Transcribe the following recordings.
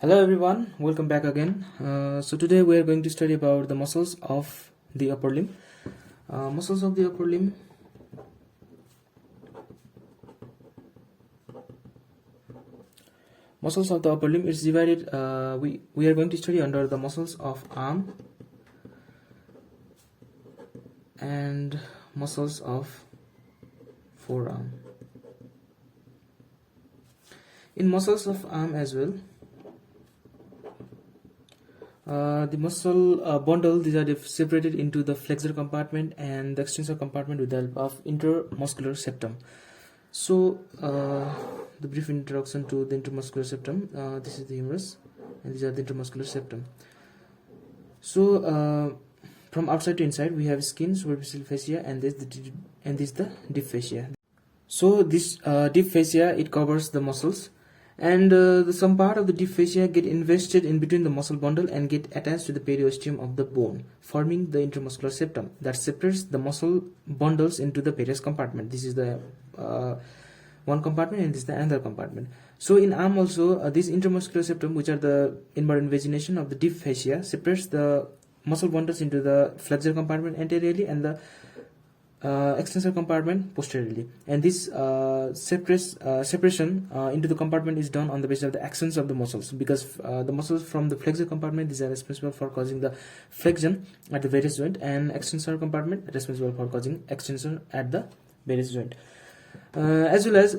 Hello everyone, welcome back again. So today we are going to study about the muscles of the upper limb. Muscles of the upper limb. Muscles of the upper limb is divided. We are going to study under the muscles of arm and muscles of forearm. In muscles of arm as well. The muscle bundle, these are separated into the flexor compartment and the extensor compartment with the help of intermuscular septum. So the brief introduction to the intermuscular septum. This is the humerus and these are the intermuscular septum. So from outside to inside we have skin, superficial fascia, and this is the deep fascia. So this deep fascia, it covers the muscles, and some part of the deep fascia get invested in between the muscle bundle and get attached to the periosteum of the bone, forming the intermuscular septum that separates the muscle bundles into the various compartment. This is the one compartment and this is the another compartment. So in arm also, this intermuscular septum, which are the inward invagination of the deep fascia, separates the muscle bundles into the flexor compartment anteriorly and the extensor compartment posteriorly, and this separation into the compartment is done on the basis of the actions of the muscles, because the muscles from the flexor compartment, these are responsible for causing the flexion at the various joint, and extensor compartment responsible for causing extension at the various joint. As well as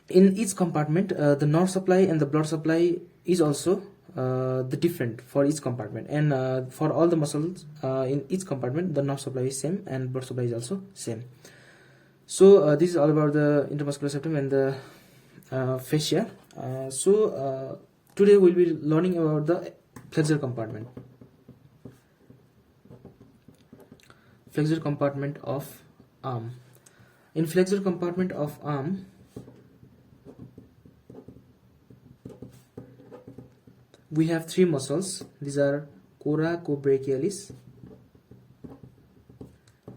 in each compartment, the nerve supply and the blood supply is also the different for each compartment, and for all the muscles in each compartment, the nerve supply is same and blood supply is also same. So this is all about the intermuscular septum and the fascia. So today we'll be learning about the flexor compartment. Flexor compartment of arm. In flexor compartment of arm, we have three muscles. These are coracobrachialis,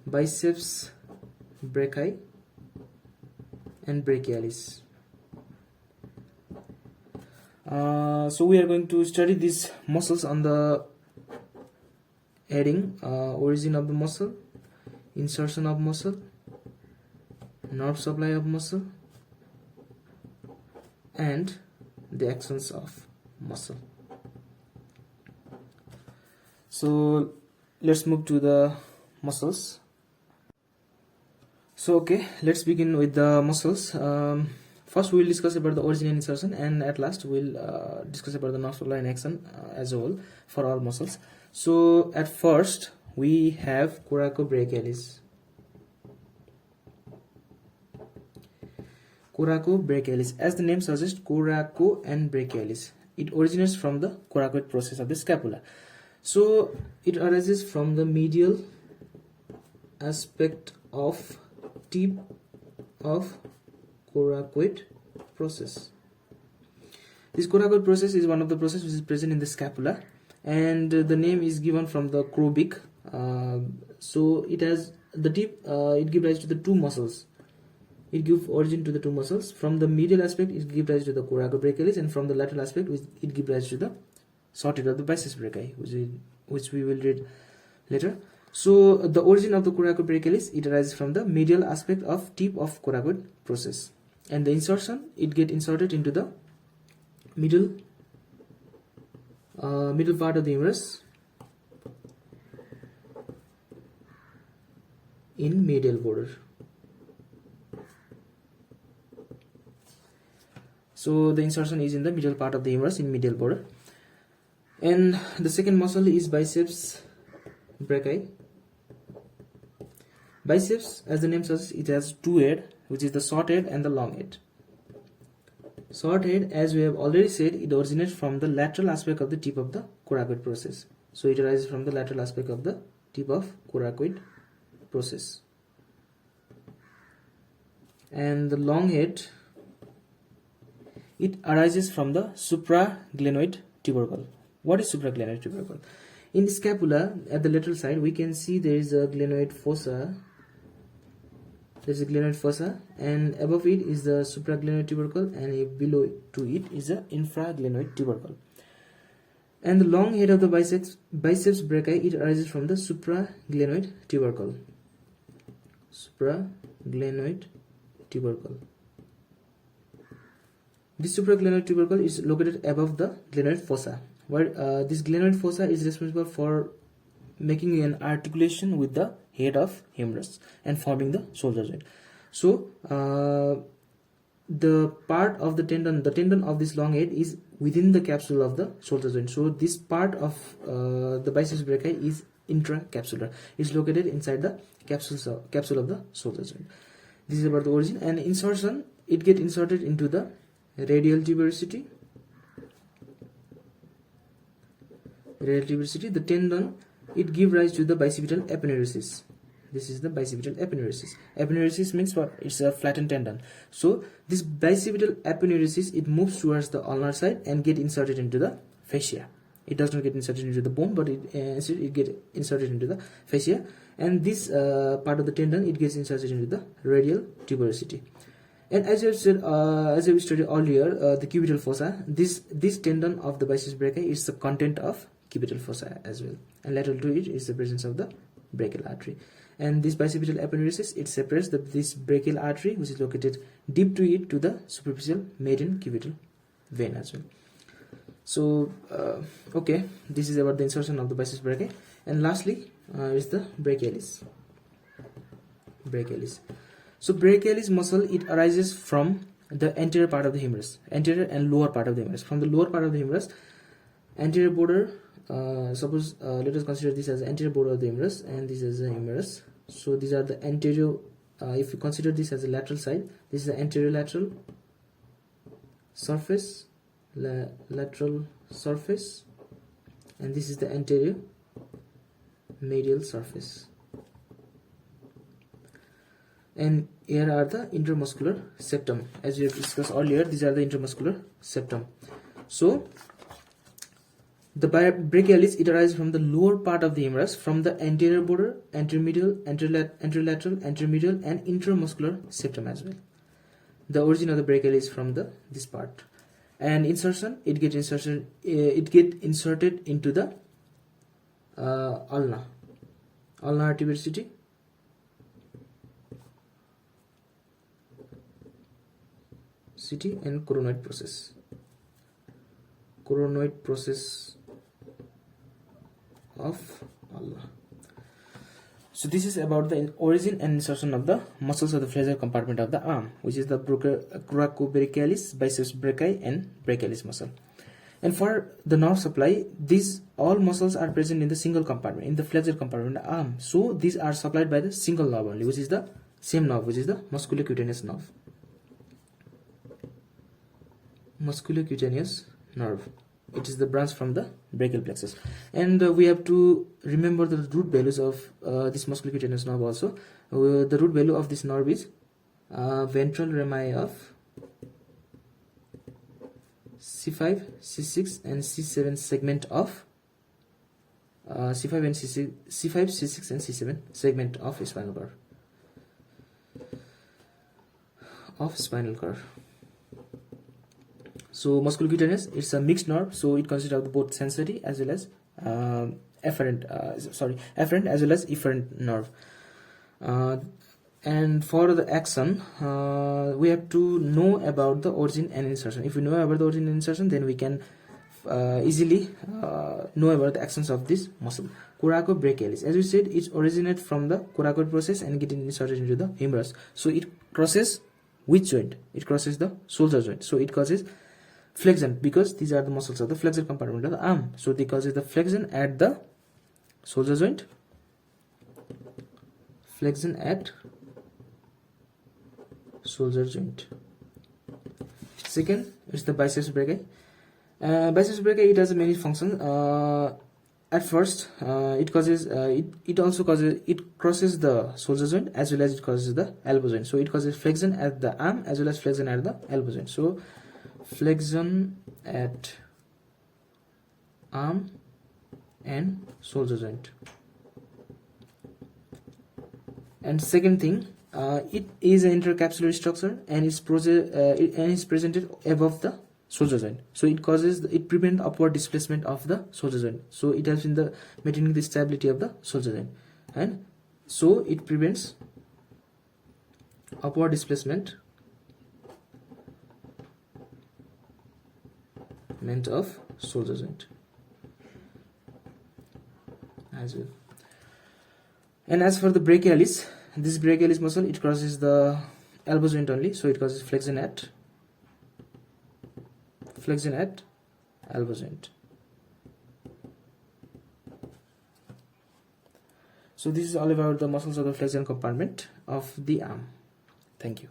biceps brachii, and brachialis. So we are going to study these muscles on the heading origin of the muscle, insertion of muscle, nerve supply of muscle, and the actions of muscle. So let's move to the muscles. So okay, let's begin with the muscles. First we will discuss about the origin and insertion, and at last we will discuss about the nerve supply and action as a whole for all muscles. So at first we have coracobrachialis. Coracobrachialis, as the name suggests, coraco and brachialis. It originates from the coracoid process of the scapula. So it arises from the medial aspect of tip of coracoid process. This coracoid process is one of the processes which is present in the scapula, and the name is given from the crow beak. So it has the tip. It gives rise to the two muscles. It gives origin to the two muscles. From the medial aspect, it gives rise to the coracobrachialis, and from the lateral aspect, it gives rise to the short head of the biceps brachii, which we will read later. So the origin of the coracobrachialis, it arises from the medial aspect of tip of coracoid process, and the insertion, it get inserted into the middle part of the humerus in medial border. So the insertion is in the middle part of the humerus in medial border. And the second muscle is biceps brachii. Biceps, as the name suggests, it has two heads, which is the short head and the long head. Short head, as we have already said, it originates from the lateral aspect of the tip of the coracoid process. So it arises from the lateral aspect of the tip of coracoid process. And the long head, it arises from the supraglenoid tubercle. What is supraglenoid tubercle? In the scapula, at the lateral side, we can see there is a glenoid fossa There is a glenoid fossa, and above it is the supraglenoid tubercle, and below to it is the infraglenoid tubercle. And the long head of the biceps brachii, it arises from the supraglenoid tubercle. Supraglenoid tubercle. This supraglenoid tubercle is located above the glenoid fossa, where this glenoid fossa is responsible for making an articulation with the head of humerus and forming the shoulder joint. So the part of the tendon of this long head is within the capsule of the shoulder joint. So this part of the biceps brachii is intracapsular. It's located inside the capsule of the shoulder joint. This is about the origin and insertion. It gets inserted into the radial tuberosity. The tendon, it gives rise to the bicipital aponeurosis. This is the bicipital aponeurosis. Aponeurosis means what? It's a flattened tendon. So this bicipital aponeurosis, it moves towards the ulnar side and get inserted into the fascia. It does not get inserted into the bone, but it get inserted into the fascia. And this part of the tendon, it gets inserted into the radial tuberosity. And as I said, as I studied earlier, the cubital fossa, this tendon of the biceps brachii is the content of cubital fossa as well. And lateral to it is the presence of the brachial artery. And this bicipital aponeurosis, it separates this brachial artery, which is located deep to it, to the superficial median cubital vein as well. So okay, this is about the insertion of the biceps brachii. And lastly is the brachialis. So brachialis muscle, it arises from the anterior part of the humerus, anterior and lower part of the humerus. From the lower part of the humerus, anterior border, suppose let us consider this as the anterior border of the humerus, and this is the humerus. So these are the anterior, if you consider this as a lateral side, this is the anterior lateral surface, lateral surface, and this is the anterior medial surface. And here are the intramuscular septum. As we have discussed earlier, these are the intramuscular septum. So the brachialis, it arises from the lower part of the humerus, from the anterior border, anteromedial, anterolateral, anteromedial, and intramuscular septum as well. The origin of the brachialis is from this part. And insertion, it get inserted into the ulnar tuberosity. And coronoid process of ulna. So this is about the origin and insertion of the muscles of the flexor compartment of the arm, which is the coracobrachialis, biceps brachii, and brachialis muscle. And for the nerve supply, these all muscles are present in the single compartment, in the flexor compartment of the arm. So these are supplied by the single nerve only, which is the same nerve, which is the musculocutaneous nerve. It is the branch from the brachial plexus. And we have to remember the root values of this musculocutaneous nerve also. The root value of this nerve is ventral rami of C5, C6 and C7 segment of C5, C6 and C7 segment of spinal cord. So musculocutaneous, it's a mixed nerve, so it consists of both sensory as well as afferent as well as efferent nerve. And for the action, we have to know about the origin and insertion. If we know about the origin and insertion, then we can easily know about the actions of this muscle. Coracobrachialis, as we said, it originates from the coracoid process and getting inserted into the humerus. So it crosses which joint? It crosses the shoulder joint. So it causes flexion, because these are the muscles of the flexor compartment of the arm. So they causes the flexion at the shoulder joint. Flexion at shoulder joint. Second is the biceps brachii. Biceps brachii, it has many functions. At first, it crosses the shoulder joint as well as it causes the elbow joint. So it causes flexion at the arm as well as flexion at the elbow joint. So flexion at arm and shoulder joint. And second thing, It is an intercapsular structure and is presented above the shoulder joint. So it prevents upward displacement of the shoulder joint. So it helps in the maintaining the stability of the shoulder joint, and so it prevents upward displacement of shoulder joint as well. And as for the brachialis, this brachialis muscle, it crosses the elbow joint only, so it causes flexion at elbow joint. So this is all about the muscles of the flexion compartment of the arm. Thank you.